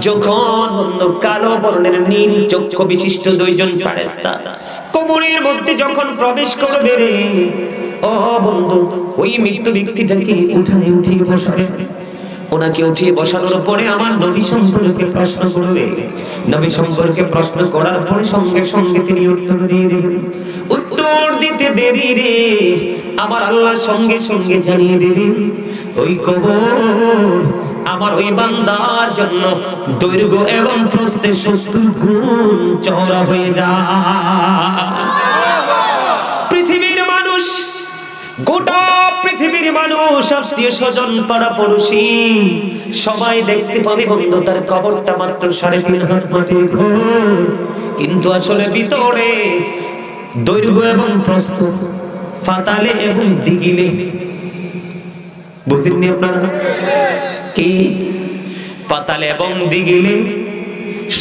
যখন বন্ধু কালো বর্ণের নীল চক্ষু বিশিষ্ট দুইজন ফেরেশতা কবরের মধ্যে যখন প্রবেশ করবে রে, ও বন্ধু ওই মৃত্যু ব্যক্তিটাকে উঠিয়ে বসাবে। ওনাকে উঠিয়ে বসানোর পরে আমার নবী সম্পর্কে প্রশ্ন করবে। নবী সম্পর্কে প্রশ্ন করার পরে সঙ্গে সঙ্গে তিনি উত্তর দিয়ে দেবেন। উত্তর দিতে দেরি রে, আমার আল্লাহ সঙ্গে সঙ্গে জানিয়ে দেবেন ওই কবর আমার ওই বান্দার জন্য দৈর্ঘ্য এবং প্রস্থে 70 গুণ চওড়া হয়ে যায়। পৃথিবীর মানুষ, গোটা পৃথিবীর মানুষ, আত্মীয় স্বজন, পাড়া পড়শি সবাই দেখতে পাবে বন্ধু তার কবরটা মাত্র 3.5 হাত মাটির ঘর, কিন্তু আসলে ভিতরে দৈর্ঘ্য এবং প্রস্থ ফাতালে এবং দিগিলে, বুঝলেন আপনারা কি? পাতালে এবং দিগিলে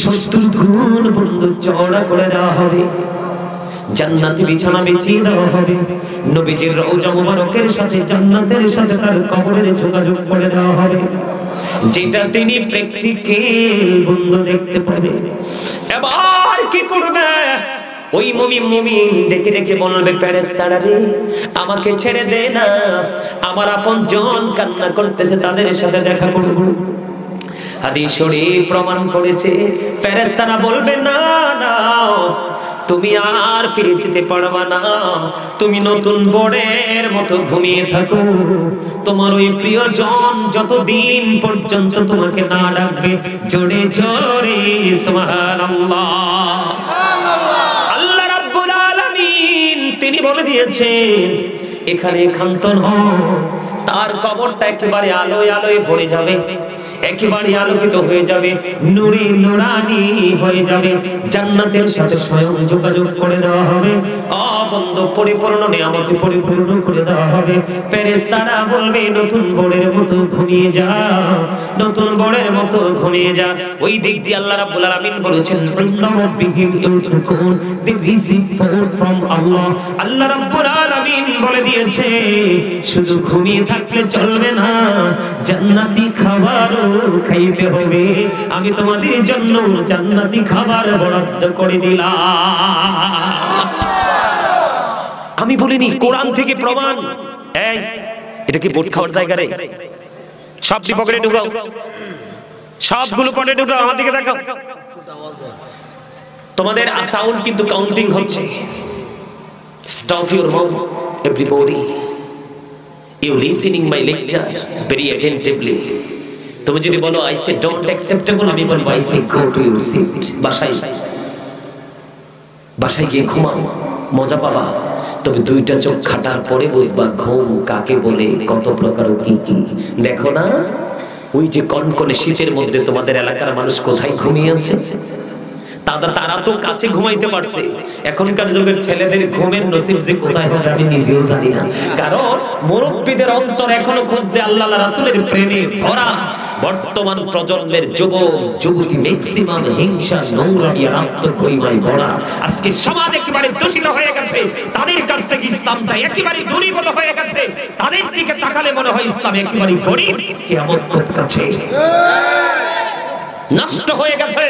70 গুণ বন্ধু চওড়া করে দেওয়া হবে। জান্নাতি বিছানা বিছিয়ে দেওয়া হবে। নবীজির রওজা মুবারকের সাথে জান্নাতের সাথে তার কবরের যোগাযোগ করে দেওয়া হবে, যেটা তিনি প্র্যাকটিক্যাল বন্ধু দেখতে পাবে। এবার কি করবে? ওই মুমিন ডেকে ডেকে বলবে, ফেরেশতারা রে আমাকে ছেড়ে দে না, আমার আপনজন কান্না করতেছে, তাদের সাথে দেখা করব। হাদিস শরীফ প্রমাণ করেছে ফেরেশতারা বলবে, না না তুমি আর ফিরে যেতে পারবা না, তুমি নতুন বোর্ডের মতো ঘুমিয়ে থাকো। তোমার ওই প্রিয়জন যতদিন পর্যন্ত তোমাকে না ডাকবে জোরে জোরে সুবহানাল্লাহ। আল্লাহ রাব্বুল আলামিন তিনি বলে দিয়েছেন এখানে ক্ষান্ত নয়, তার কবরটা একেবারে আলোয় আলোয় ভরে যাবে, একেবারে আলোকিত হয়ে যাবে, নূরে নূরানি হয়ে যাবে, জান্নাতের সাথে স্বয়ং যোগাযোগ করে দেওয়া হবে। বন্ধু পরিপূর্ণ নিয়ামতে পরিপূর্ণ করে দেওয়া হবে। ফেরেশতারা বলবে নতুন বোর্ডের মতো ঘুমিয়ে যা, নতুন বোর্ডের মতো ঘুমিয়ে যা। ওই দিক দিয়ে আল্লাহ রাব্বুল আলামিন বলেছেন আল্লাহ রাব্বুল আলামিন বলে দিয়েছে শুধু ঘুমিয়ে থাকলে চলবে না, জান্নাতি খাবারও খাইতে হবে। আমি তোমাদের জন্য জান্নাতি খাবার বরাদ্দ করে দিলাম। আমি বলিনি, কোরআন থেকে প্রমাণ। এই এটা কি বোট খাওয়ার জায়গা রে? সবটি পকেটে ঢুকাও, সবগুলো পকেটে ঢুকাও, আমার দিকে দেখাও। তোমাদের সাউন্ড কিন্তু কাউন্টিং হচ্ছে। Stop your mouth everybody, you listening my lecture very attentively. তুমি যদি বলো আই সে ডোন্ট অ্যাকসেপ্টেবল, আমি বলবো I say go to your seat. বাসায় গিয়ে ঘুমাও, মজা পাবা। তবে দুইটা চোখ খাটার পরে বুঝবা ঘুম কাকে বলে, কত প্রকার কি কি। দেখো না ওই যে কনকনে শীতের মধ্যে তোমাদের এলাকার মানুষ কোথায় ঘুমিয়ে আছে? তারা তো কাছে ঘুমাইতে পারছে। এখনকার যুগের ছেলেদের ঘুমের নসিব যে কোথায় হবে আমি নিজেও জানি না, কারণ মুরব্বীদের অন্তর এখনো খুঁজতে আল্লাহ রাসূলের প্রেমে ভরা। বর্তমান প্রজন্মের যুবক যুবতী ম্যাক্সিমাম হিংসা, নোংরামি আর আত্মগরিমায় ভরা। আজকে সমাজ একেবারে দূষিত হয়ে গেছে, তাদের কাছ থেকে ইসলামটা একেবারে দূরীভূত হয়ে গেছে। তাদের দিকে তাকালে মনে হয় ইসলাম একেবারে গরীব, কিয়ামত খুব কাছে, নষ্ট হয়ে গেছে।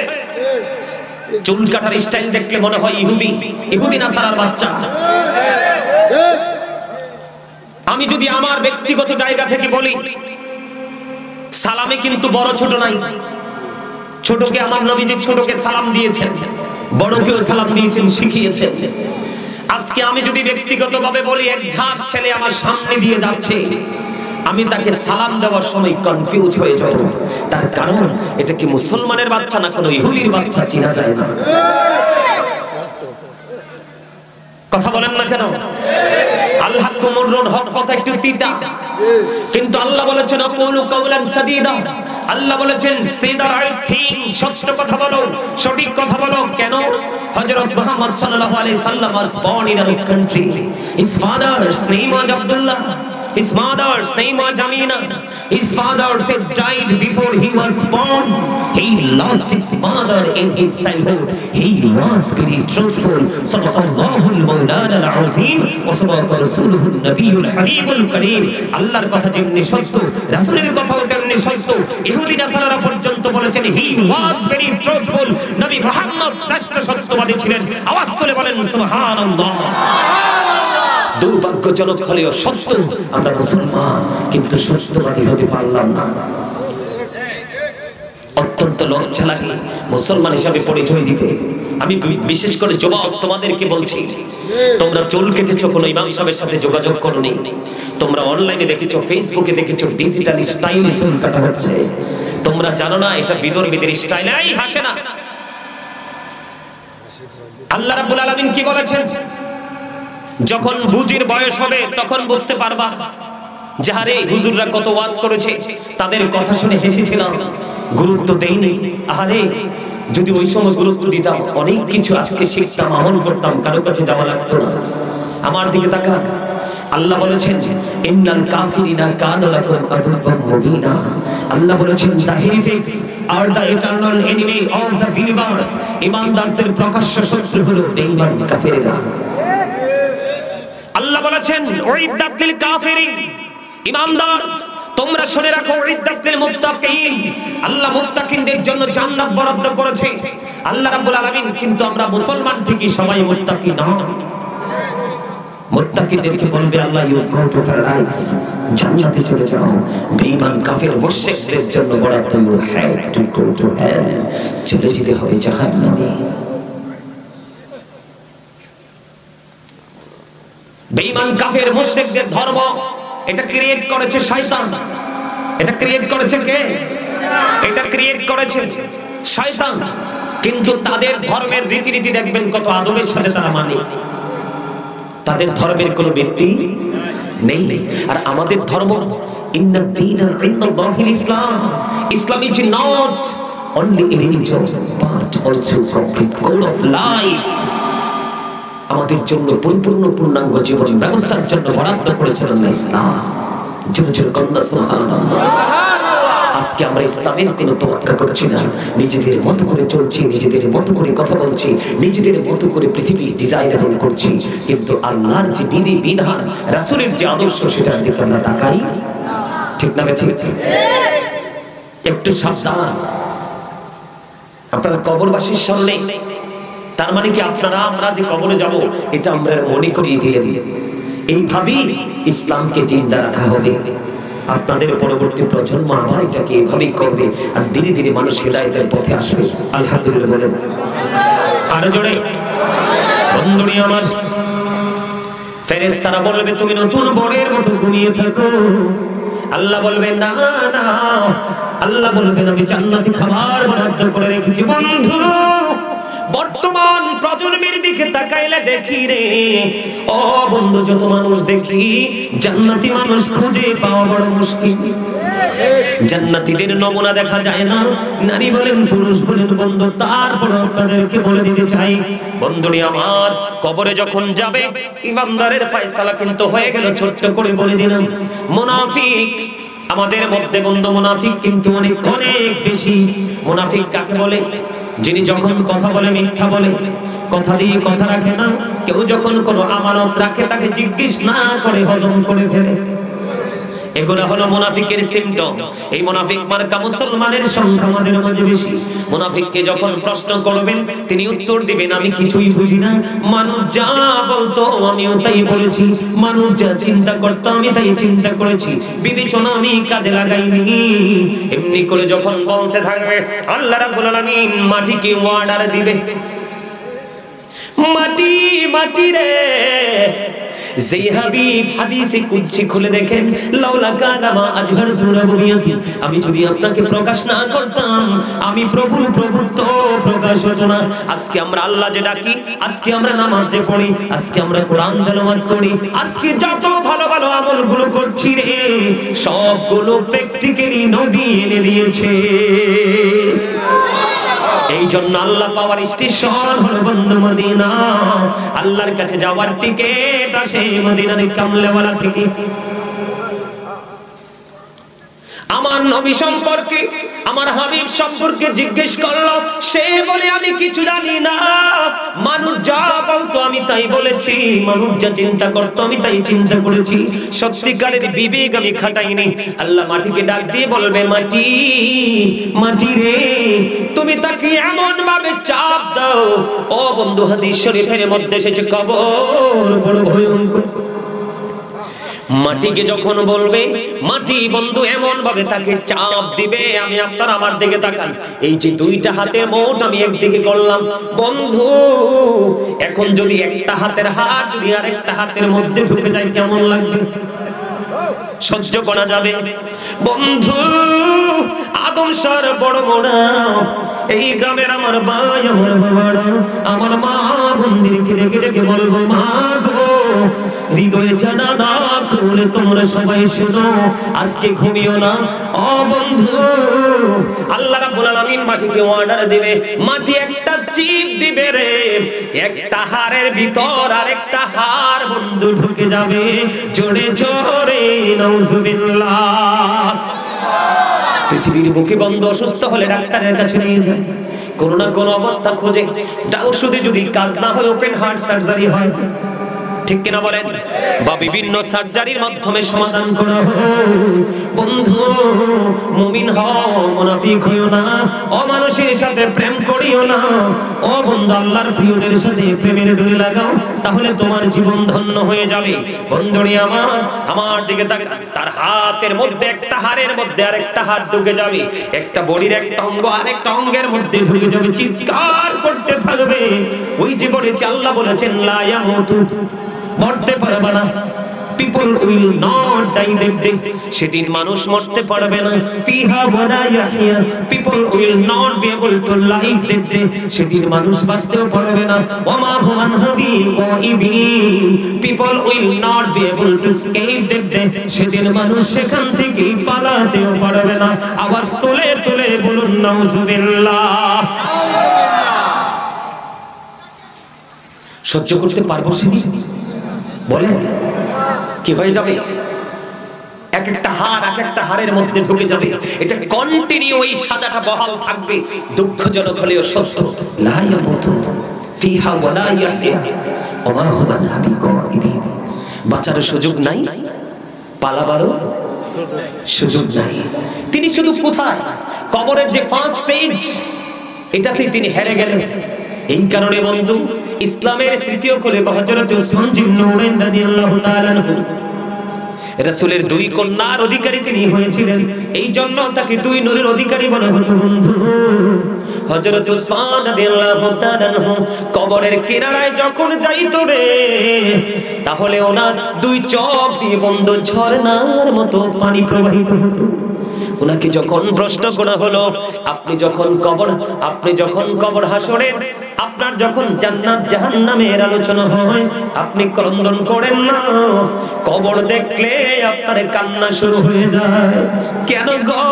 চুল কাটার স্টাইল দেখলে মনে হয় ইহুদি নাসারার বাচ্চা। আমি যদি আমার ব্যক্তিগত জায়গা থেকে বলি, সালামে কিন্তু বড় ছোট নাই। ছোটকে আমার নবীজি ছোটকে সালাম দিয়েছেন, বড়কেও সালাম দিয়েছেন, শিখিয়েছেন। আজকে আমি যদি ব্যক্তিগতভাবে বলি, এক ঝাঁক ছেলে আমার সামনে দিয়ে যাচ্ছে, আমি তাকে সালাম দেওয়ার সময় কনফিউজ হয়ে যাব। তার কারণ এটা কি মুসলমানের বাচ্চা না কোনো ইহুদির বাচ্চা চিনা যায় না। কথা বলেন না কেন? আল্লাহ কুমুরুল হক কথা একটু তিতা, কিন্তু আল্লাহ বলেছেন আকুলু কাওলান সাদীদা। আল্লাহ বলেছেন সে দ্য রাইট থিং, সত্য কথা বলো, সঠিক কথা বলো। কেন? হযরত মুহাম্মদ সাল্লাল্লাহু আলাইহি সাল্লাম was born in a country. His father's name was Abdullah. His mother's name was Amina. His father said died before he was born. He lost his mother in his childhood. He was very truthful. Sallallahu al-Mawlana al-Azim wa sadaqa rasuluhu an-Nabiyul Habibul Kareem. Allahর কথা যেমনি সত্য, রাসূলের কথাও তেমনি সত্য। ইহুদি নাসারারা পর্যন্ত বলেছেন he was very truthful. নবী মুহাম্মদ শ্রেষ্ঠ সত্যবাদী ছিলেন। আওয়াজ তুলে বলেন সুবহানাল্লাহ। দুর্ভাগ্যজনক হলেও সত্য, আমরা মুসলমান কিন্তু সত্যবাদী হতে পারলাম না। অত্যন্ত লজ্জা লাগে মুসলমান হিসাবে পরিচয় দিতে। আমি বিশেষ করে যুবক তোমাদেরকে বলছি, তোমরা চুল কেটেছো, কোনো ইমাম সাহেবের সাথে যোগাযোগ করোনি, তোমরা অনলাইনে দেখেছো, ফেসবুকে দেখেছো ডিজিটাল স্টাইলে চুল কাটা হচ্ছে, তোমরা জানো না এটা বিদর্মীদের স্টাইল। এই হাসে না। আল্লাহ রাব্বুল আলামিন কি বলেছেন? যখন বুঝির বয়স হবে তখন বুঝতে পারবা যে আরে হুজুররা কত ওয়াজ করেছে, তাদের কথা শুনে হেসেছিলাম, গুরুত্ব দেইনি। আরে যদি ওই সময় গুরুত্ব দিতাম অনেক কিছু আজকে শিখতাম, আমল করতাম, কারো কাছে যাওয়া লাগতো না। আমার দিকে তাকা। আল্লাহ বলেছেন ইন্নাল কাফিরিনা কানা লাকুম আদুওয়াম মুবিনা। আল্লাহ বলেছেন the heretics are the eternal enemy of the believers। ঈমানদারদের প্রকাশ্য শত্রু হলো বেঈমান কাফেররা। আল্লাহ বলেছেন উইদ্দাত লিল কাফিরিন, ঈমানদার তোমরা শুনে রাখো, উইদ্দাত লিল মুত্তাকিন, আল্লাহ মুত্তাকিনদের জন্য জান্নাত বরাদ্দ করেছে আল্লাহ রাব্বুল আলামিন। কিন্তু আমরা মুসলমান ঠিকই সবাই মুত্তাকি নয়। মুত্তাকিদেরকে বলবে আল্লাহ ইউ গো টু প্যারাডাইস, জান্নাতে চলে যাও। বেঈমান কাফের মুশরিকদের জন্য বরাদ্দ you have to go to hell, চলে যেতে হবে জাহান্নামে। বেঈমান কাফের মুশরিকদের ধর্ম এটা ক্রিয়েট করেছে শয়তান। এটা ক্রিয়েট করেছে কে? এটা ক্রিয়েট করেছে শয়তান। কিন্তু তাদের ধর্মের রীতিনীতি দেখবেন কত আদবের সাথে তারা মানে, তাদের ধর্মের কোনো ভিত্তি নেই। আর আমাদের ধর্ম ইন্নাদ দীনা ইনদাল্লাহিল ইসলাম। Islam is not only a religion but also complete goal of life. আমাদের জন্য পরিপূর্ণ পূর্ণাঙ্গ জীবন ব্যবস্থার জন্য বরাদ্দ করেছেন আল্লাহ ইসলাম। জোরে জোরে কন্যা সুবহানাল্লাহ। আজকে আমরা ইসলামের কোনো তোয়াক্কা করছি না, নিজেদের মতো করে চলছি, নিজেদের মতো করে কথা বলছি, নিজেদের মতো করে পৃথিবী ডিজাইনেবল করছি, কিন্তু আল্লাহর যে বিধি বিধান, রাসূলের যে আদর্শ সেটার দিকে আমরা তাকাই। ঠিক না ঠিক? একটু সাবধান। আপনারা কবরবাসীর সামনে, তার মানে কি আপনারা আমরা যে কবরে যাব এটা আমরা মনে করিয়ে দিলেন। এইভাবেই ইসলামকে জিন্দা রাখা হবে। আপনাদের পরবর্তী প্রজন্ম আবার এটাকে এইভাবেই করবে, আর ধীরে ধীরে মানুষ হিদায়াতের পথে আসবে। আলহামদুলিল্লাহ বলেন আরো জোরে। বন্ধুরা আমার, ফেরেশতারা বলবে তুমি নতুন বরের মতো ঘুমিয়ে থাকো। আল্লাহ বলবে না না, আল্লাহ বলবেন আমি জান্নাতি খাবার বরাদ্দ করে রেখেছি। বন্ধু বর্তমান প্রজন্মের দিকে তাকাইলে দেখি রে, ও বন্ধু যত মানুষ দেখি জান্নাতি মানুষ খুঁজে পাওয়া বড় মুশকিল। জান্নাতীদের নমুনা দেখা যায় না, নারী বলেন পুরুষ বলেন বন্ধু। তারপর আপনাদেরকে বলে দিতে চাই বন্ধুরি আমার, কবরে যখন যাবে ইমানদারের ফয়সালা কিন্তু হয়ে গেল। ছোট্ট করে বলে দিলাম মুনাফিক আমাদের মধ্যে বন্ধু, মুনাফিক কিন্তু অনেক অনেক বেশি। মুনাফিক কাকে বলে? যিনি যখন কথা বলে মিথ্যা বলে, কথা দিয়ে কথা রাখে না। কেউ যখন কোনো আমানত রাখে তাকে জিজ্ঞেস না করে হজম করে ফেলে। এগুলো হলো মুনাফিকের সিম্পটম। এই মুনাফিক মার্কা মুসলমানের সংখ্যা আমাদের মাঝে বেশি। মুনাফিককে যখন প্রশ্ন করবেন তিনি উত্তর দিবেন আমি কিছুই বুঝি না, মানুষ যা বলতো আমিও তাই বলেছি, মানুষ যা চিন্তা করতো আমি তাই চিন্তা করেছি, বিবেচনা আমি কাজে লাগাইনি। এমনি করে যখন বলতে থাকবে আল্লাহ রাব্বুল আলামিন মাটিকে অর্ডার দিবে, মাটি মাটি রে। যেই হাবিব হাদিসে কুদসি খুলে দেখেন লাউলা কালামা আজহারতু রাবুবিয়াতি, আমি যদি আপনাকে প্রকাশ না করতাম আমি প্রভুর প্রভুত্ব প্রকাশ হতো না। আজকে আমরা আল্লাহ যে ডাকি, আজকে আমরা নামাজ যে পড়ি, আজকে আমরা কোরআন তেলাওয়াত করি, আজকে যত ভালো ভালো আমলগুলো করছি রে সবগুলো প্র্যাকটিক্যালি নবী এনে দিয়েছে। এই জন্য আল্লাহ পাওয়ার স্টেশন হলো বন্ধু মদিনা। আল্লাহর কাছে যাওয়ার টিকেট আসে মদিনার কামলেওয়ালা থেকে। নবী সম্পর্কে, আমার হাবিব সম্পর্কে জিজ্ঞেস করলো। সে বলে আমি কিছু জানি না, মানুষ যা বলতো আমি তাই বলেছি, মানুষ যা চিন্তা করতো আমি তাই চিন্তা করেছি, সত্যিকারের বিবেক আমি খাটাইনি। আল্লাহ মাটিকে ডাক দিয়ে বলবে, মাটি, মাটি রে, তুমি তাকে এমন ভাবে চাপ দাও। ও বন্ধু, হাদিস শরীফের মধ্যে এসেছে কবর বড় ভয়ঙ্কর। মাটিকে যখন বলবে, মাটি বন্ধু এমন ভাবে তাকে চাপ দিবে। আমি আপনার আমার দিকে তাকান, এই যে দুইটা হাতের মুঠ আমি একদিকে করলাম বন্ধু, এখন যদি একটা হাতের হাত যদি আরেকটা হাতের মধ্যে ঢুকে যায় কেমন লাগবে? সহ্য করা যাবে বন্ধু? আদম সার বড় বড় এই গ্রামের আমার ভাই, আমার বাবারা, আমার মা বন্দিকে ডেকে ডেকে বলবো, মা গো, হৃদয়ে জানা না খুলে তোমরা সবাই শোনো, আজকে ঘুমিও না। ও বন্ধু, আল্লাহ রাব্বুল আলামিন মাটিকে অর্ডার দিবে, মাটি একটা চিপ দিবে রে, একটা হাড়ের ভিতর আরেকটা হাড় বন্ধু ঢুকে যাবে। জোরে জোরে নাউজুবিল্লাহ। পৃথিবীর বুকে বন্ধু অসুস্থ হলে ডাক্তারের কাছে নিয়ে যায়, কোনো না কোনো অবস্থা খোঁজে, ওষুধে যদি কাজ না হয় ওপেন হার্ট সার্জারি হয়, ঠিক কিনা বলেন? বা বিভিন্ন সার্জারির মাধ্যমে সমাধান করা হয়। বন্ধু, মুমিন হও, মুনাফিক হইও না, অমানুষের সাথে প্রেম করিও না। ও বন্ধু, আল্লাহর প্রিয়দের সাথে প্রেমের ডোরে লাগাও, তাহলে তোমার জীবন ধন্য হয়ে যাবে। বন্ধুরি আমার দিকে তাকান, তার হাতের মধ্যে একটা হাড়ের মধ্যে আরেকটা হাত ঢুকে যাবে, একটা বডির একটা অঙ্গ আরেকটা অঙ্গের মধ্যে ঢুকে যাবে, চিৎকার করতে থাকবে। ওই যে বলেছে, আল্লাহ বলেছেন লা ইয়ামুতু, মরতে পারবে না। People will not die that day. সেদিন মানুষ মরতে পারবে না। ফিহা ওয়ালা Yahya, people will not be able to live that day. সেদিন মানুষ বাঁচতেও পারবে না। ওমা হুম আনহু বিগাইবিন, people will not be able to escape that day. সেদিন মানুষ সেখান থেকে পালাতেও পারবে না। আওয়াজ তুলে তুলে বলুন নাউজুবিল্লাহ। সহ্য করতে পারবো সেদিন? বলেন কি হয়ে যাবে? এক একটা হাড় এক একটা হাড়ের মধ্যে ঢুকে যাবে, এটা কন্টিনিউ এই সাজাটা বহাল থাকবে। দুঃখজনক হলেও সত্য, লা ইয়ামুতু ফিহা ওয়ালা ইয়াহইয়া ওমা হুম আনহা বিগাইবিন। বাঁচার সুযোগ নাই, পালাবারও সুযোগ নাই। তিনি শুধু কোথায়? কবরের যে ফার্স্ট স্টেজ, এটাতে তিনি হেরে গেলেন। এই কারণে বন্ধু, ইসলামের তৃতীয় খলিফা হযরত উসমান ইবনে নুরাইন রাদিয়াল্লাহু তাআলা আনহু, রাসূলের দুই কন্যার অধিকারী তিনি হয়েছিলেন, এই জন্য তাকে দুই নূরের অধিকারী বলা হতো। বন্ধু, হযরত উসমান রাদিয়াল্লাহু তাআলা আনহু কবরের কিনারায় যখন যাইতো রে, তাহলে ওনার দুই চোখ দিয়ে বন্ধু ঝর্ণার মতো পানি প্রবাহিত হতো। ওনাকে যখন প্রশ্ন করা হলো, আপনি যখন কবর হাসরের, আপনার যখন জান্নাত জাহান্নামের আলোচনা হয়, আপনি ক্রন্দন করেন না? কবর দেখলে আপনার কান্না শুরু হয়ে যায়। কেন গো,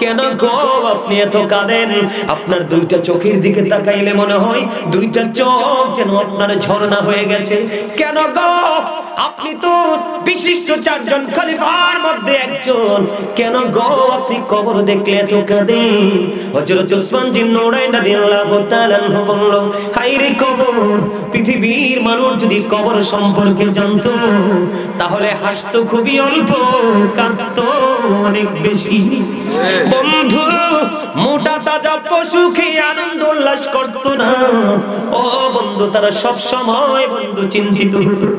কেন গো আপনি এত কাঁদেন? আপনার দুইটা চোখের দিকে তাকাইলে মনে হয় দুইটা চোখ যেন আপনার ঝর্ণা হয়ে গেছে। কেন গো, আপনি তো বিশিষ্ট চারজন খলিফার মধ্যে একজন, কেন গো আপনি কবর দেখলে এত কাঁদেন? হযরত উসমান ইবনে নুরাইন রাদিয়াল্লাহু তাআলা আনহু বলল, হায়রে কবর, পৃথিবীর মানুষ যদি কবর সম্পর্কে জানতো তাহলে হাসতো খুবই অল্প, কাঁদতো অনেক বেশি। বন্ধু, মোটা তাজা পশু খেয়ে আনন্দ উল্লাস করতো না। ও বন্ধু, তারা সব সময় বন্ধু চিন্তিত হতো।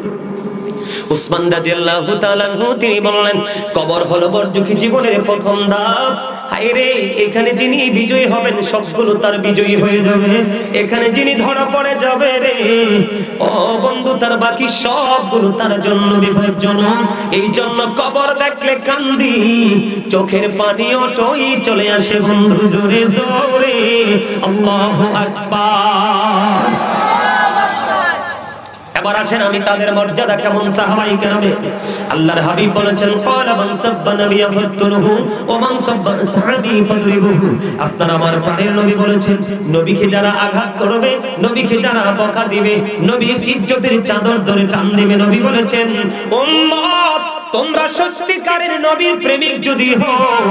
উসমান রাদিয়াল্লাহু তাআলা আনহু তিনি বললেন, কবর হলো বরযুখী জীবনের প্রথম ধাপ। হায়রে, এখানে যিনি বিজয়ী হবেন সবগুলো তার বিজয়ী হয়ে যাবে, এখানে যিনি ধরা পড়ে যাবে রে, ও বন্ধু, তার বাকি সবগুলো তার জন্য বিপজ্জনক। এই জন্য কবর দেখলে কান্দি, চোখের পানি অটই চলে আসে বন্ধু, জোরে জোরে আল্লাহু আকবার। এবার আসেন আমি তাদের মর্যাদা কেমন সাহাবায়ে কেরামে। আল্লাহর হাবিব বলেছেন, ক্বালা মান সাব্বা নাবিয়া ফাতরুহু ওয়া মান সাব্বা আসহাবি ফাদরিবুহু। আপনার আমার প্রাণের নবী বলেছেন, নবীকে যারা আঘাত করবে, নবীকে যারা বকা দিবে, নবীর ইজ্জতের চাদর ধরে টান দিবে, নবী বলেছেন, উম্মত তোমরা সত্যিকারের নবীর প্রেমিক যদি হও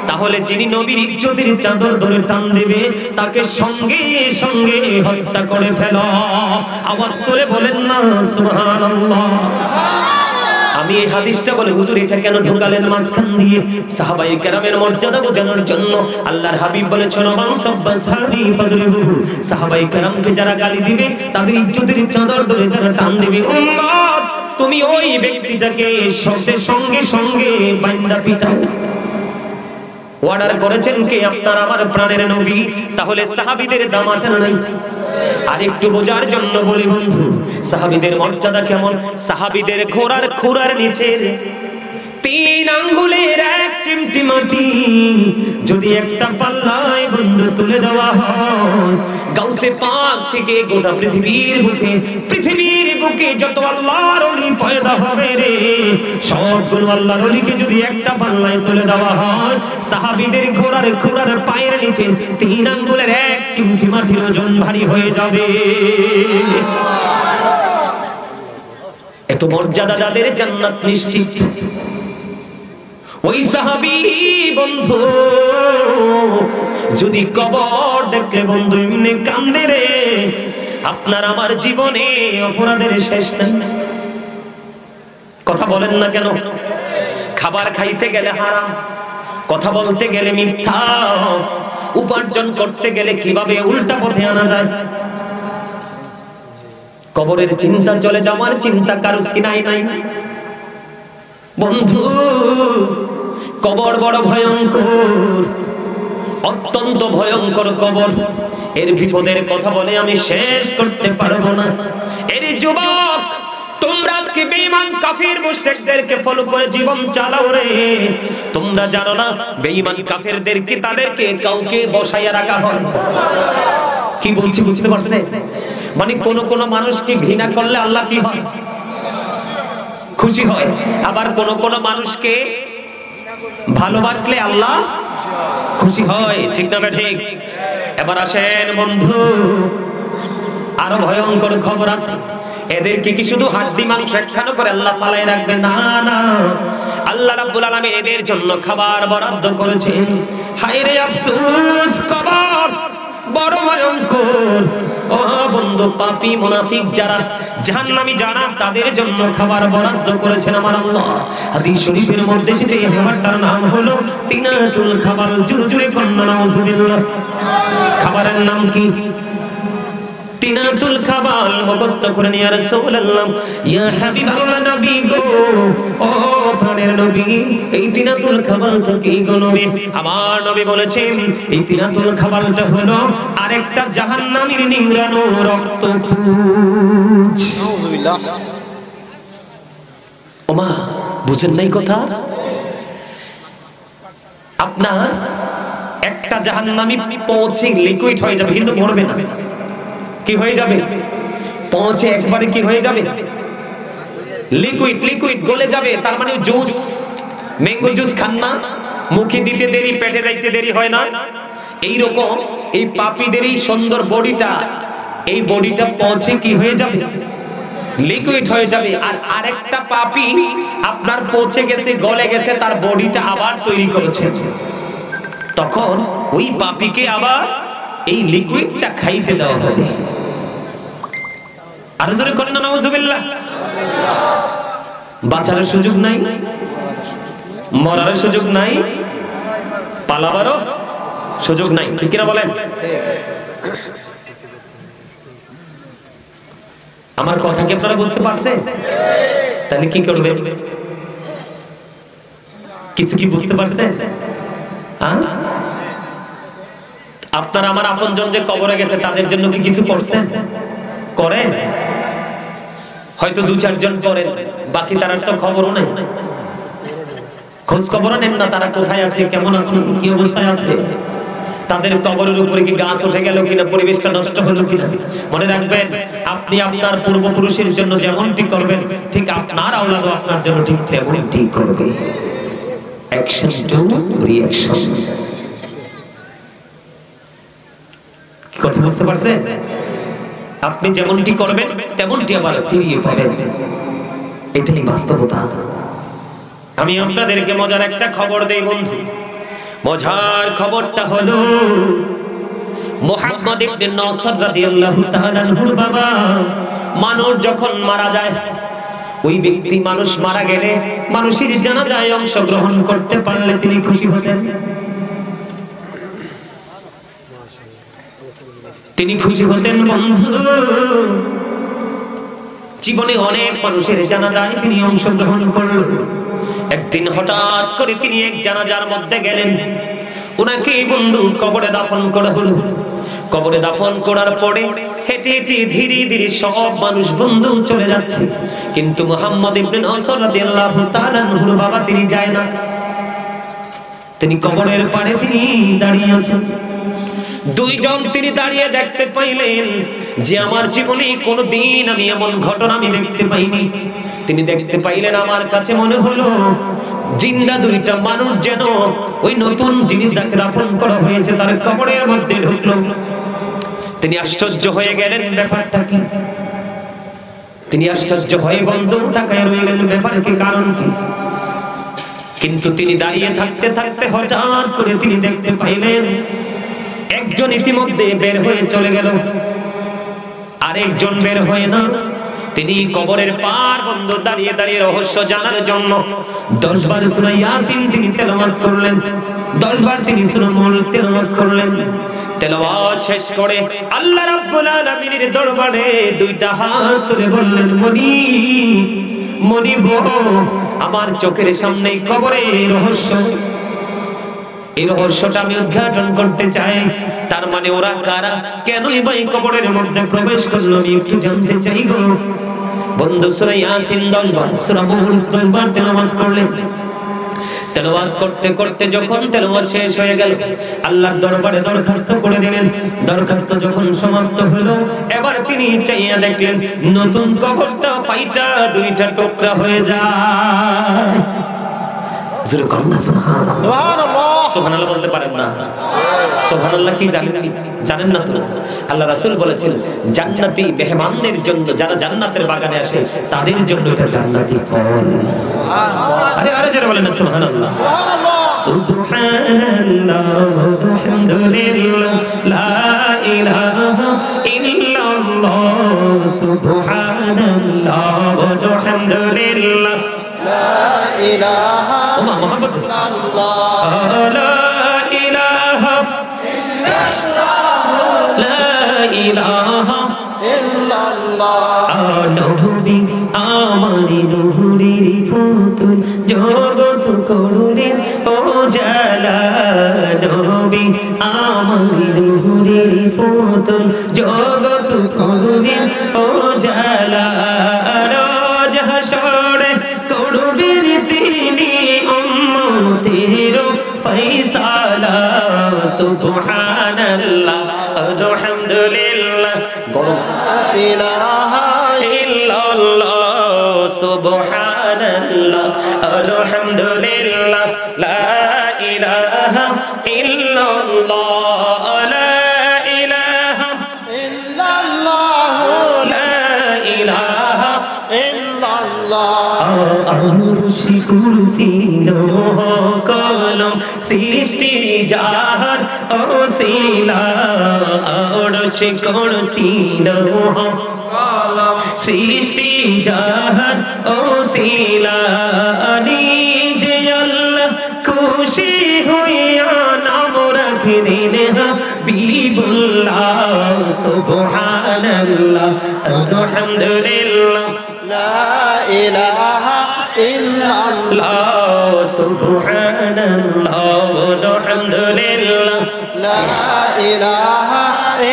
তাহলে যিনি নবীর ইজ্জতের চাদর ধরে টান দেবে তাকে সঙ্গে সঙ্গে হত্যা করে ফেলো। আওয়াজ করে বলেন না সুবহানাল্লাহ। আমি এই হাদিসটা বলে হুজুর এটা কেন ঢোকালেন মাঝখান দিয়ে? সাহাবায়ে কেরামের মর্যাদা বোঝানোর জন্য। আল্লাহর হাবিব বলেছেন মান সাব্বা সাহাবী ফাদরিবুহু, সাহাবায়ে কেরামকে যারা গালি দিবে তাদের ইজ্জতের চাদর ধরে তারা টান দিবে। উম্মত তুমি ওই ব্যক্তিটাকে সঙ্গে সঙ্গে সঙ্গে বাইন্দা পিটাও। অর্ডার করেছেন কে? আপনার আমার প্রাণের নবী। তাহলে সাহাবীদের দাম আছে না নাই? আর একটু বোঝার জন্য বলি বন্ধু, সাহাবীদের মর্যাদা কেমন। সাহাবীদের ঘোড়ার খুরার নিচে 3 আঙ্গুলের এক চিমটি মাটি যদি একটা পাল্লায় বন্ধু তুলে দেওয়া হয়, গাউসে পাক থেকে গোটা পৃথিবীর বুকে যত আল্লাহর ওলি পয়দা হবে রে, সবগুলো আল্লাহর ওলিকে যদি একটা পাল্লায় তুলে দেওয়া হয়, সাহাবীদের ঘোড়ার খুরার পায়ের নিচে 3 আঙ্গুলের এক চিমটি মাটির ওজন ভারী হয়ে যাবে। এত মর্যাদা যাদের, জান্নাত নিশ্চিত। ওই সাহাবী বন্ধু যদি কবর দেখলে বন্ধু এমনি কান্দে রে। আপনার আমার জীবনে অপরাধের শেষ নেই। কথা বলেন না কেন? খাবার খাইতে গেলে হারাম, কথা বলতে গেলে মিথ্যা, উপার্জন করতে গেলে কিভাবে উল্টা পথে আনা যায়। কবরের চিন্তা, চলে যাওয়ার চিন্তা কারো সিনাই নাই বন্ধু। কবর বড় ভয়ঙ্কর, অত্যন্ত ভয়ঙ্কর কবর। এর বিপদের কথা বলে আমি শেষ করতে পারবো না। এর যুবক, তোমরা আজকে বেঈমান কাফির মুশরিকদেরকে ফলো করে জীবন চালাও রে। তোমরা জানো না বেঈমান কাফিরদেরকে তাদেরকে কাউকে বসাইয়া রাখা হয়। কি বলছি বুঝতে পারছেন? মানে কোন মানুষকে ঘৃণা করলে আল্লাহ কি হয়? খুশি হয়। আবার কোন মানুষকে ভালোবাসলে আল্লাহ খুশি হয়। ঠিক না ঠিক? এবার আসেন বন্ধু, আরো ভয়ঙ্কর খবর আছে। এদেরকে কি শুধু হাড্ডি মাংস খানো করে আল্লাহ ফালাই রাখবে? না না, আল্লাহ রাব্বুল আলামিন এদের জন্য খাবার বরাদ্দ করেছেন। হায় রে আফসোস, কবর বড় ভয়ঙ্কর। ও বন্ধু, পাপী মুনাফিক যারা, জাহান্নামী যারা, তাদের জন্য খাবার বরাদ্দ করেছেন আমার আল্লাহ। হাদিস শরীফের মধ্যে এসেছে এই খাবারটার নাম হলো তিনাতুল খাবার। জোরে জোরে কন্না নাউজুবিল্লাহ। খাবারের নাম কি? তিনাতুল খাবার। মুখস্থ করে নিয়া রাসূলুল্লাহ, ইয়া হাবিবাল্লাহ নবী গো, ও প্রাণের নবী, এই তিনাতুল খাবারটা কি গো নবী? আমার নবী বলেছেন এই তিনাতুল খাবারটা হলো আরেকটা জাহান্নামীর নিংড়ানো রক্তপুঞ্জ। নাউজুবিল্লাহ। ওমা, বুঝেন নাই কথা? আপনার একটা জাহান্নামী পৌঁছে লিকুইড হয়ে যাবে, কিন্তু মরবে না। কি হয়ে যাবে? পৌঁছে একবারে কি হয়ে যাবে? লিকুইড গলে যাবে। তার মানে জুস, ম্যাঙ্গো জুস খান না, মুখে দিতে দেরি, পেটে যাইতে দেরি হয় না। এই রকম এই পাপীদের এই সুন্দর বডিটা, এই বডিটা পৌঁছে কি হয়ে যাবে? লিকুইড হয়ে যাবে। আর আরেকটা পাপী আপনার পৌঁছে গেছে, গলে গেছে, তার বডিটা আবার তৈরি করেছে। তখন ওই পাপীকে আবার এই লিকুইডটা খাইতে দেওয়া হবে। আর জোরে করেন না নাউজুবিল্লাহ। বাঁচার সুযোগ নাই, মরার সুযোগ নাই, পালাবারও সুযোগ নাই। ঠিক কিনা বলেন? আমার কথা কি আপনারা বুঝতে পারছেন? তাহলে কি করবেন? কিছু কি বুঝতে পারছেন? আপনার আমার আপনজন যে কবরে গেছে তাদের জন্য কি কিছু করছেন? করেন? হয়তো 2-4 জন করেন, বাকি তার তো খবরও নেই, খোঁজ খবরও নেন না তারা কোথায় আছে, কেমন আছে, কি অবস্থায় আছে। তাদের কবরের উপরে কি গাছ উঠে গেল কিনা, পরিবেশটা নষ্ট হলো কিনা। মনে রাখবেন, আপনি আপনার পূর্বপুরুষের জন্য যেমনটি করবেন, ঠিক আপনার আওলাদও আপনার জন্য ঠিক তেমনটি করবে। Action to reaction. কথা বুঝতে পারছেন? আপনি যেমনটি করবেন তেমনটি আবার ফিরিয়ে পাবেন। এটাই বাস্তবতা। আমি আপনাদেরকে মজার একটা খবর দেই বন্ধু। মজার খবরটা হলো মুহাম্মদ ইবনে নসর রাদিয়াল্লাহু তাআলা আনহুর বাবা মানুষ যখন মারা যায়, ওই ব্যক্তি মানুষ মারা গেলে মানুষের জানাজায় অংশগ্রহণ করতে পারলে তিনি খুশি হতেন। তিনি খুশি হতেন বন্ধু। জীবনে অনেক মানুষের জানাজায় তিনি অংশগ্রহণ করলেন। একদিন হঠাৎ করে তিনি এক জানাজার মধ্যে গেলেন, ওনাকে বন্ধু কবরে দাফন করা হলো। কবরে দাফন করার পরে হেঁটে হেঁটে ধীরে ধীরে সব মানুষ বন্ধু চলে যাচ্ছে, কিন্তু মুহাম্মদ ইবনে নসর রাদিয়াল্লাহু তাআলা আনহুর বাবা তিনি যায় না। তিনি কবরের পাড়ে তিনি দাঁড়িয়ে আছেন। দুইজন তিনি দাঁড়িয়ে দেখতে পাইলেন যে আমার জীবনে কোনোদিন আমি এমন ঘটনা আমি দেখতে পাইনি। তিনি দেখতে পাইলেন, আমার কাছে মনে হলো জিন্দা দুইটা মানুষ যেন ওই নতুন যিনি যাকে দাফন করা হয়েছে তার কবরের মধ্যে ঢুকলো। তিনি আশ্চর্য হয়ে গেলেন, ব্যাপারটা কি? তিনি আশ্চর্য হয়ে বন্ধু তাকায় রইলেন, ব্যাপার কি, কারণ কি? কিন্তু তিনি দাঁড়িয়ে থাকতে থাকতে হঠাৎ করে তিনি দেখতে পাইলেন একজন ইতিমধ্যে বের হয়ে চলে গেল, আরেকজন বের হয়ে না। তিনি কবরের পার বন্ধু দাঁড়িয়ে দাঁড়িয়ে রহস্য জানার জন্য 10 বার সূরা ইয়াসিন তিনি তেলাওয়াত করলেন। 10 বার তিনি সূরা মুলক তেলাওয়াত করলেন। তেলাওয়াত শেষ করে আল্লাহ রাব্বুল আলামিনের দরবারে দুইটা হাত তুলে বললেন, মনি মনিব, আমার চোখের সামনে কবরের রহস্য, এই রহস্যটা আমি উদ্ঘাটন করতে চাই। তার মানে ওরা কারা, কেনই বা এই কবরের মধ্যে প্রবেশ করলো, আমি একটু জানতে চাই গো। বন্ধু সূরা ইয়াসিন 10 বার, সূরা মুলক 10 বার তেলাওয়াত করলেন। তেলাওয়াত করতে করতে যখন তেলাওয়াত শেষ হয়ে গেল, আল্লাহর দরবারে দরখাস্ত করে দিলেন। দরখাস্ত যখন সমাপ্ত হলো, এবার তিনি চাইয়া দেখলেন নতুন কবরটা ফাইটা দুইটা টুকরা হয়ে যায়। সুবহানাল্লাহ বলতে পারেন না? সুবহানাল্লাহ কি জানেন না তো? আল্লাহ রাসূল বলেছেন জান্নাতি মেহমানদের জন্য, যারা জান্নাতের বাগানে আসে তাদের জন্য এটা জান্নাতি ফল। আরে আরে যারা বলেন না সুবহানাল্লাহ। সুবহানাল্লাহ আলহামদুলিল্লাহ লা ইলাহা ইল্লাল্লাহ, সুবহানাল্লাহ আলহামদুলিল্লাহ লা ইলাহা ইল্লাল্লাহ, লা ইলাহা ইল্লাল্লাহ, লা ইলাহা ইল্লাল্লাহ। নবী আমারি নূরের পুতুল, জগৎ করলেন উজালা। নবী আমারি নূরের পুতুল, জগৎ করলেন উজালা। রোজ হাসরে করবেন তিনি উম্মতের ফয়সালা। সুবহানাল্লাহ আলহামদুলিল্লাহ লা ইলাহা ইল্লাল্লাহ, সুবহানাল্লাহ আলহামদুলিল্লাহ লা ইলাহা ইল্লাল্লাহ, লা ইলাহা ইল্লাল্লাহ, লা ইলাহা ইল্লাল্লাহ। আরশি কুরসি লৌহ কলম সৃষ্টি যাহার ওসিলা। আরশি কুরসি লৌহ কলম সৃষ্টি যাহার ওসিলা। নিজে আল্লাহ খুশি হইয়া নাম রাখিলেন হাবিবুল্লাহ। সুবহানাল্লাহ আলহামদুলিল্লাহ লা ইলাহা ইল্লাল্লাহ, সুবহানাল্লাহ আলহামদুলিল্লাহ লা ইলাহা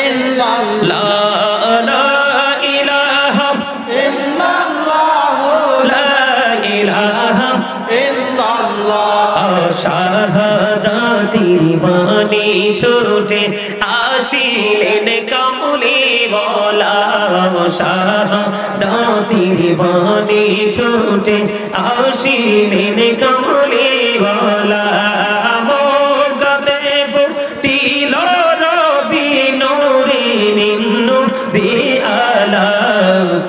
ইল্লাল্লাহ, লা ইলাহা ইল্লাল্লাহ, লা ইলাহা ইল্লাল্লাহ। শাহাদাতের বাণী ছুটে আসিলেন কামলি ওয়ালা। শাহাদাতের বাণী ছুটে আসিলেন কামলি ওয়ালা। মোগদেব তিল রবি নূরে নিন্নু বিআলা।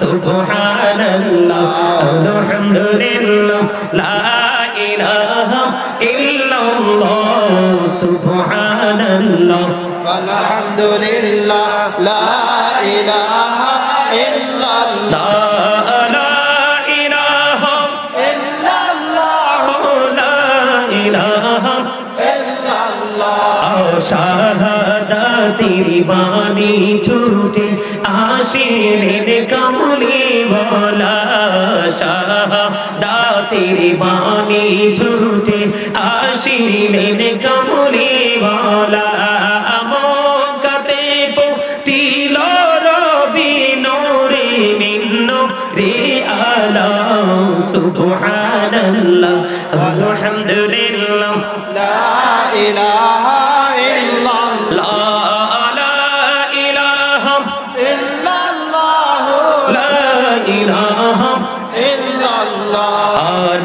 সুবহানাল্লাহ আলহামদুলিল্লাহ লা আলহামদুলিল্লাহ লা ইলাহা ইল্লাল্লাহ লা ইলাহা ইল্লাল্লাহ লা ইলাহা ইল্লাল্লাহ শাহাদাতের বাণী ছুটে আসিলেন কামলি ওয়ালা শাহাদাতের বাণী ছুটে আসিলেন কামলি ওয়ালা মক্কাতে ফুটিল রবি নূরে মিন নূরে আলা সুবহানাল্লাহ আলহামদুলিল্লাহ লা ইলাহা ইল্লাল্লাহ লা ইলাহা ইল্লাল্লাহ লা ইলাহা ইল্লাল্লাহ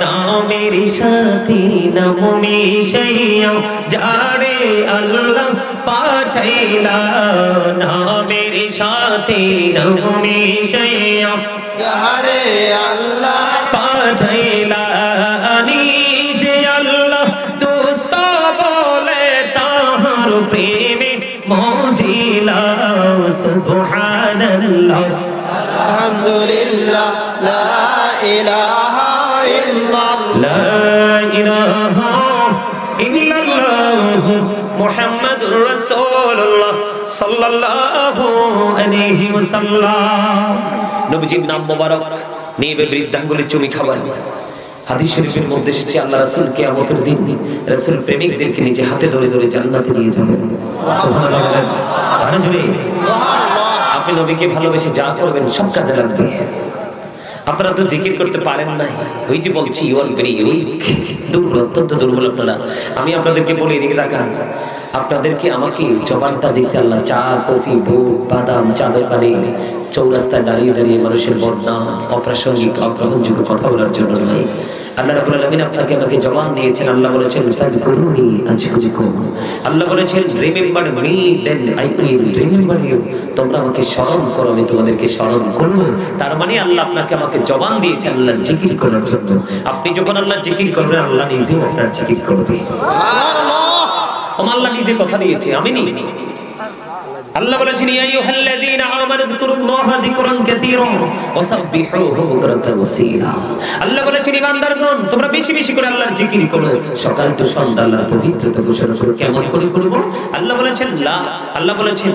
নামের সাথে নাম মিশাইয়া যারে আল্লাহ পাঠাইলা নামের সাথে নাম মিশাইয়া যারে আল্লাহ পাঠাইলা নিজে আল্লাহ দোস্ত বলে তাহার প্রেমে মজিলা সুবহানাল্লাহ আলহামদুলিল্লাহ লা ইলাহা ইল্লাল্লাহ লা ইলাহা ইল্লাল্লাহ মুহাম্মাদুর রাসূলুল্লাহ সাল্লাল্লাহু আলাইহি ওয়াসাল্লাম। নবীজির নাম মোবারক নিয়ে বৃদ্ধাঙ্গুলি চুমি খাবার। হাদিস শরীফের মধ্যে এসেছে আল্লাহ রাসূল কিয়ামতের দিন রাসূল প্রেমিকদেরকে নিজে হাতে ধরে ধরে জান্নাতে নিয়ে যাবেন। সুবহানাল্লাহ। আরে জোরে আপনি নবীকে ভালোবেসে যা করবেন সব কাজে লাগবে। আপনারা তো জিকির করতে পারেন না, ওই যে বলছি ইউ আর ভেরি উইক, দুর্বল, অত্যন্ত দুর্বল আপনারা। আমি আপনাদেরকে বলি এদিকে তাকান, আপনাদেরকে আমাকে জবানটা দিছে আল্লাহ চা কফি বুট বাদাম চা দোকানে চৌরাস্তায় দাঁড়িয়ে দাঁড়িয়ে মানুষের বদনাম অপ্রাসঙ্গিক অগ্রহণযোগ্য কথা বলার জন্য নয়। আল্লাহ রাব্বুল আলামিন আপনাকে আমাকে জবান দিয়েছেন। আল্লাহ বলেছেন ফাযকুরুনি আযকুরকুম, আল্লাহ বলেছেন remember me then I will remember you, তোমরা আমাকে স্মরণ করো আমি তোমাদেরকে স্মরণ করব। তার মানে আল্লাহ আপনাকে আমাকে জবান দিয়েছেন আল্লাহর জিকির করার জন্য। আপনি যখন আল্লাহর জিকির করবেন আল্লাহ নিজেই আপনার জিকির করবে। সুবহানাল্লাহ। আল্লাহ নিজে কথা দিয়েছে, আমি নি। আল্লাহ বলেছেন ইয়া আইয়ুহাল্লাযীনা আমানু যিকুরুল্লাহা যিকরান কাসীরা ওয়া সাব্বিহুহু বুকরাতান ওয়া আসীলা। আল্লাহ বলেছেন ঈমানদারগণ তোমরা বেশি বেশি করে আল্লাহর জিকির করো, সকাল তো সন্ধ্যা আল্লাহর পবিত্রতা ঘোষণা করো। কেমন করে করব? আল্লাহ বলেছেন আল্লাহ বলেছেন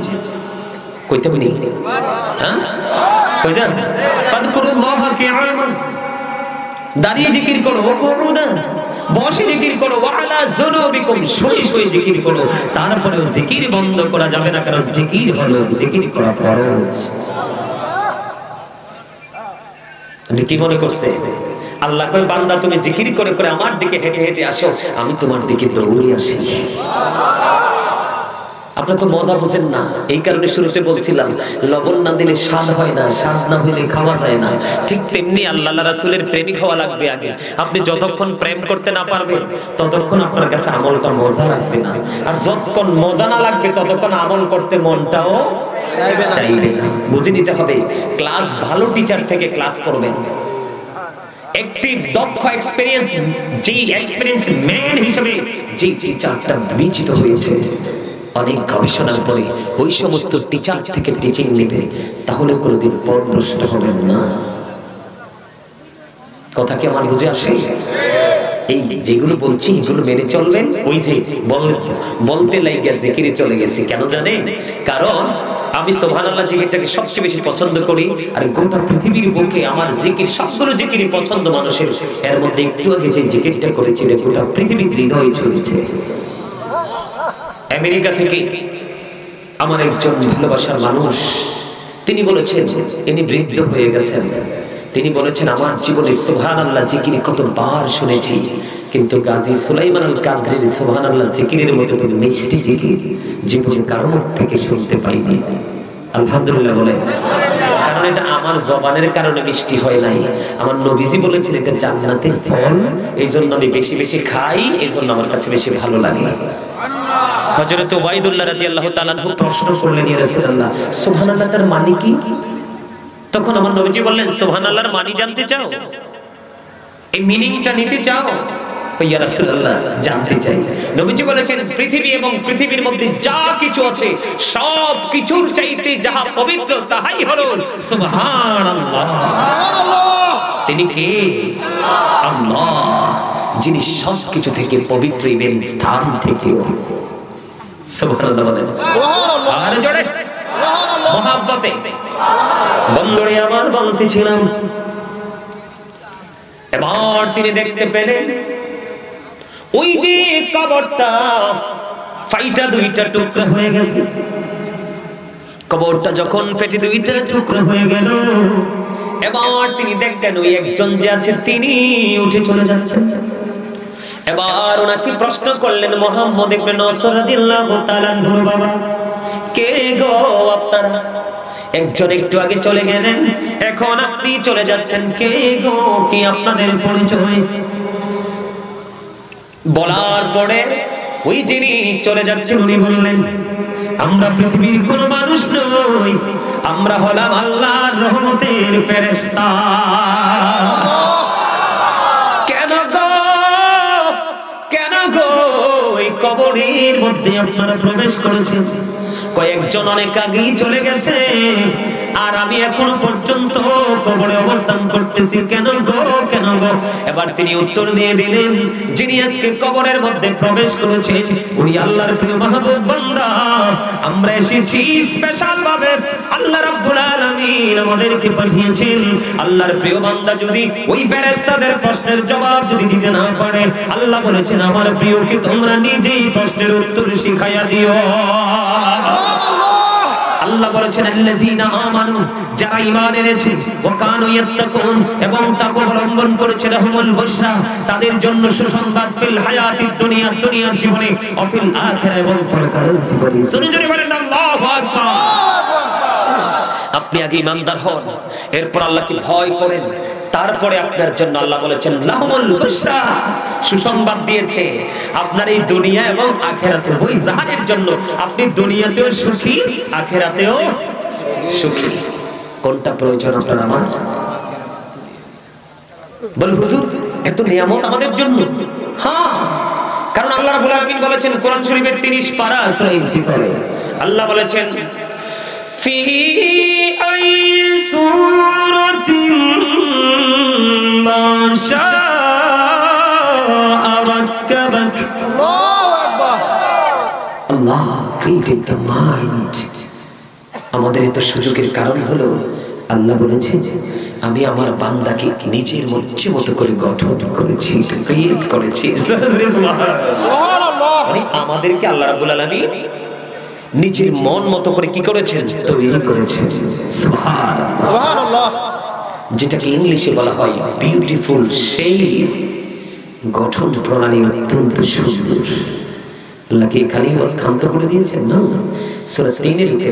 কইতে বলি হ্যাঁ কইদা ফাযকুরুল্লাহা কিয়ামান, দাঁড়িয়ে জিকির করো, কুউদান বসে জিকির করো, ওয়ালা যুনুবিকুম শুয়ে শুয়ে জিকির করো। তারপরেও জিকির বন্ধ করা যাবে না, কারণ জিকির হলো জিকির করা ফরজ। আপনি কি মনে করছে আল্লাহ কয় বান্দা তুমি জিকির করে করে আমার দিকে হেঁটে হেঁটে আসো, আমি তোমার দিকে দৌড়ে আসি। আপনারা তো মজা বুঝেন না, এই কারণে শুরুতে বলছিলাম লবণ না দিলে স্বাদ হয় না, স্বাদ না হলে খাওয়া যায় না। ঠিক তেমনি আল্লাহ রাসূলের প্রেমিক হওয়া লাগবে আগে। আপনি যতক্ষণ প্রেম করতে না পারবেন ততক্ষণ আপনার কাছে আমলটা মজা লাগবে না, আর যতক্ষণ মজা না লাগবে ততক্ষণ আমল করতে মনটাও চাইবে না। বুঝে নিতে হবে, ক্লাস ভালো টিচার থেকে ক্লাস করবেন। একটি দক্ষ এক্সপেরিয়েন্স ম্যান হিসেবে যে টিচারটা বিচিত হয়েছে, অনেক গবেষণার পরে ওই সমস্ত টিচার থেকে টিচিং নেবে, তাহলে কোনোদিন পথভ্রষ্ট হবেন না। কথা কি আমার বুঝে আসে? এই যেগুলো বলছি এগুলো মেনে চলবেন। ওই যে বলতে লাগিয়া জিকিরে চলে গেছি কেন জানেন? কারণ আমি সুবহানাল্লাহ জিকিরটাকে সবচেয়ে বেশি পছন্দ করি, আর গোটা পৃথিবীর বুকে আমার জিকির সবগুলো জিকিরই পছন্দ মানুষের। এর মধ্যে একটু আগে যে জিকিরটা করেছি এটা গোটা পৃথিবীর হৃদয়ে ছড়িয়েছে। আমেরিকা থেকে আমার একজন ভালোবাসার মানুষ, তিনি বলেছেন, ইনি বৃদ্ধ হয়ে গেছেন, তিনি বলেছেন আমার জীবনে সুবহানাল্লাহ জিকির কতবার শুনেছি, কিন্তু গাজী সুলাইমান আল কাদরির সুবহানাল্লাহ জিকিরের মতো তো মিষ্টি জিকির জীবনে কারো মুখ থেকে শুনতে পাইনি। আলহামদুলিল্লাহ বলে, কারণ এটা আমার জবানের কারণে মিষ্টি হয় নাই, আমার নবীজি বলেছেন এটা জান্নাতের ফল, এইজন্য আমি বেশি বেশি খাই, এইজন্য আমার কাছে বেশি ভালো লাগে। হযরত ওবাইদুল্লাহ রাদিয়াল্লাহু তাআলা প্রশ্ন করলেন, ইয়া রাসূলুল্লাহ সুবহানাল্লাহর মানে কি? তখন আমার নবীজি বললেন সুবহানাল্লাহর মানে জানতে চাও, এই মিনিংটা নিতে চাও? ইয়া রাসূলুল্লাহ জানতে চাই। নবীজি বলেছেন পৃথিবী এবং পৃথিবীর মধ্যে যা কিছু আছে সব কিছুর চাইতে যাহা পবিত্র তাহাই হলো সুবহানাল্লাহ। তিনি কে? আল্লাহ, যিনি সবকিছু থেকে পবিত্র ইবেন স্থান থেকেও। সুবহানাল্লাহ বলেন। আর জোরে মহব্বতে। বন্ধুরে আমার বলতেছিলাম, এবার তিনি দেখতে পেলেন ওই যে কবরটা ফাইটা দুইটা টুকরা হয়ে গেছে। কবরটা যখন ফেটে দুইটা টুকরা হয়ে গেল, এবার তিনি দেখলেন ওই একজন যে আছে তিনি উঠে চলে যাচ্ছেন। এবার ওনাকে প্রশ্ন করলেন, মুহাম্মদ ইবনে নসর রাদিয়াল্লাহু তাআলা আনহু, বাবা কে গো আপনারা? একজন একটু আগে চলে গেলেন, এখন আপনি চলে যাচ্ছেন, কে গো? কি আপনাদের পরিচয়? বলার পরে ওই যিনি চলে যাচ্ছেন উনি বললেন, আমরা পৃথিবীর কোনো মানুষ নই, আমরা হলাম আল্লাহর রহমতের ফেরেশতা। কেন গো, কেন গো এই কবরের মধ্যে আপনারা প্রবেশ করেছেন? কয়েকজন অনেক আগেই চলে গেছে, আর আমি এখনো পর্যন্ত কবরে অবস্থান করতেছি, কেন গো, কেন গো? এবার তিনি উত্তর দিয়ে দিলেন, যিনি আজকে কবরের মধ্যে প্রবেশ করেছেন উনি আল্লাহর প্রিয় মাহবুব বান্দা। আমরা এসেছি স্পেশাল ভাবে, আল্লাহ রাব্বুল আলামিন আমাদেরকে পাঠিয়েছেন। আল্লাহর প্রিয় বান্দা যদি ওই ফেরেশতাদের প্রশ্নের জবাব যদি দিতে না পারে, আল্লাহ বলেছেন আমার প্রিয়কে তোমরা নিজেই প্রশ্নের উত্তর শিখাইয়া দিও। আল্লাহ বলেছেন আল্লাযীনা আমানু, যারা ঈমান এনেছে, ওয়া কানু ইয়াত্তাকুন, এবং তাকওয়া অবলম্বন করেছে, লাহুমুল বুশরা, তাদের জন্য সুসংবাদ, ফিল হায়াতিদ দুনিয়া, দুনিয়ার জীবনে, ও ফিল আখিরা, এবং পরকালের জীবনে। জোরে বলেন আল্লাহু আকবার। আপনি আগে ঈমানদার হন, এরপর আল্লাহকে ভয় করেন, তারপরে আপনার জন্য আল্লাহ বলেছেন লাহুমুল বুশরা, সুসংবাদ দিয়েছে আপনার এই দুনিয়া এবং আখিরাতে, ওই জাহানের জন্য আপনি দুনিয়াতেও সুখী, আখিরাতেও সুখী। কোনটা প্রয়োজন আপনার আমার? বল হুজুর এত নিয়ামত আমাদের জন্য? হ্যাঁ, কারণ আল্লাহ রাব্বুল আলামিন বলেছেন কোরআন শরীফের 30 পারা সূরা ইনফিতারে, আল্লাহ বলেছেন ফি আই সূরাতিন মা শাআ রাক্কাবাক। আল্লাহু আকবার। আল্লাহ ক্রিয়েটেড দ্য মাইন্ড। আমাদের এত সুযোগের কারণ হলো আল্লাহ বলেছেন আমি আমার বান্দাকে নিজের মতো করে গঠন করেছি, ক্রিয়েট করেছি। সুবহানাল্লাহ। মানে আমাদেরকে আল্লাহ রাব্বুল আলামিন নিজের মন মতো করে কি করেছেন? তৈরি করেছেন। সুবহানাল্লাহ। যেটাকে ইংলিশে বলা হয় বিউটিফুল শেপ, গঠন প্রণালী অত্যন্ত সুন্দর। আল্লাহ কি খালি ক্ষান্ত করে দিয়েছেন? না, সূরা 3 এর লিখে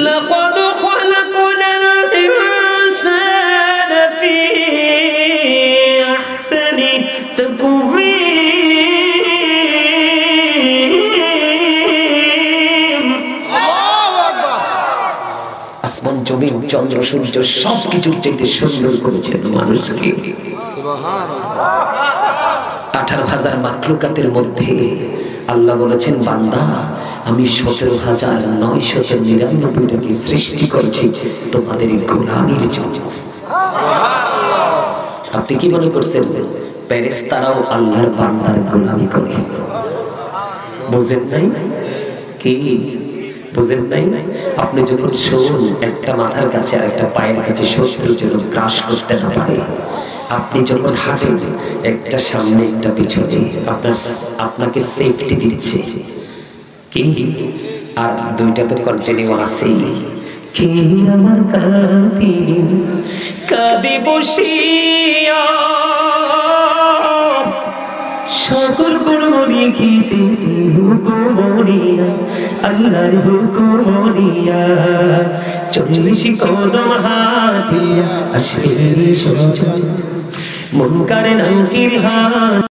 লাকাদ খালাকনাল ইনসানা ফি আহসানি তাকওয়িম। আল্লাহু আকবার। আসমান জমিন চন্দ্র সূর্য সবকিছুর চাইতে সুন্দর করেছেন মানুষকে। সুবহানাল্লাহ। 18,000 মাখলুকাতের মধ্যে আল্লাহ বলেছেন বান্দা আমি 17,999টাকে সৃষ্টি করেছি তোমাদের গোলামীর জন্য। আপনি কি মনে করছেন ফেরেশতারাও আল্লাহর বান্দার গোলামি করে? বুঝেন নাই কি? বুঝেন নাই? আপনি যখন শোন একটা মাথার কাছে আর একটা পায়ের কাছে শত্রু যেন গ্রাস করতে না পারে, আপনি যখন হাঁটেন একটা সামনে একটা পিছনে, আপনাকে সেফটি দিচ্ছে কি? আর দুইটা তো কন্টিনিউ আছেই। কে আমার কাঁদে বসিয়া সকল করমনি গীতেছি হুকুমরিয়া, আল্লাহর হুকুমরিয়া, 40 কদম হাঁটিয়া আসে সজন মন করে নাকির হাত।